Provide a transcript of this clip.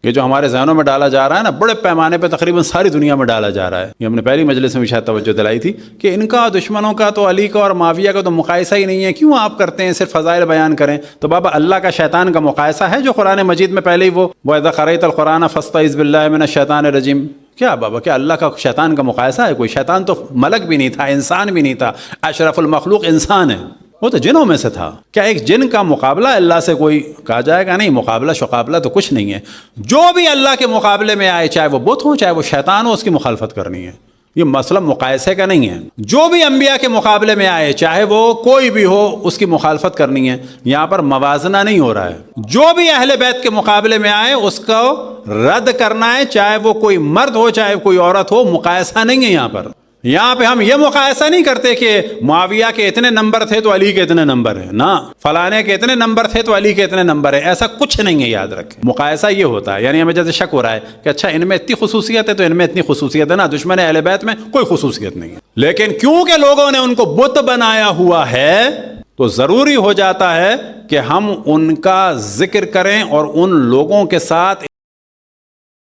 یہ جو ہمارے ذہنوں میں ڈالا جا رہا ہے نا، بڑے پیمانے پہ تقریباً ساری دنیا میں ڈالا جا رہا ہے. یہ ہم نے پہلی مجلس میں بھی شاید توجہ دلائی تھی کہ ان کا دشمنوں کا تو علی کا اور معاویہ کا تو مقایسہ ہی نہیں ہے، کیوں آپ کرتے ہیں صرف فضائل بیان کریں؟ تو بابا اللہ کا شیطان کا مقایسہ ہے جو قرآن مجید میں پہلے ہی وہ وَإِذَا قَرَأْتَ الْقُرْآنَ فَاسْتَعِذْ بِاللَّهِ مِنَ الشَّيْطَانِ الرَّجِيمِ. کیا بابا، کیا اللہ کا شیطان کا مقایسہ ہے؟ کوئی شیطان تو ملک بھی نہیں تھا، انسان بھی نہیں تھا، اشرف المخلوق انسان ہے، وہ تو جنوں میں سے تھا. کیا ایک جن کا مقابلہ اللہ سے کوئی کہا جائے گا؟ نہیں، مقابلہ شقابلہ تو کچھ نہیں ہے. جو بھی اللہ کے مقابلے میں آئے، چاہے وہ بت ہو چاہے وہ شیطان ہو، اس کی مخالفت کرنی ہے. یہ مسئلہ مقایسے کا نہیں ہے. جو بھی انبیاء کے مقابلے میں آئے، چاہے وہ کوئی بھی ہو، اس کی مخالفت کرنی ہے. یہاں پر موازنہ نہیں ہو رہا ہے. جو بھی اہل بیت کے مقابلے میں آئے اس کو رد کرنا ہے، چاہے وہ کوئی مرد ہو چاہے کوئی عورت ہو. مقایسہ نہیں ہے یہاں پر. یہاں پہ ہم یہ مقایسہ نہیں کرتے کہ معاویہ کے اتنے نمبر تھے تو علی کے اتنے نمبر ہیں، نہ فلانے کے اتنے نمبر تھے تو علی کے اتنے نمبر ہیں. ایسا کچھ نہیں ہے، یاد رکھیں. مقایسہ یہ ہوتا ہے، یعنی ہمیں جیسے شک ہو رہا ہے کہ اچھا ان میں اتنی خصوصیت ہے تو ان میں اتنی خصوصیت ہے. نا، دشمن اہل بیت میں کوئی خصوصیت نہیں ہے، لیکن کیونکہ لوگوں نے ان کو بت بنایا ہوا ہے تو ضروری ہو جاتا ہے کہ ہم ان کا ذکر کریں اور ان لوگوں کے ساتھ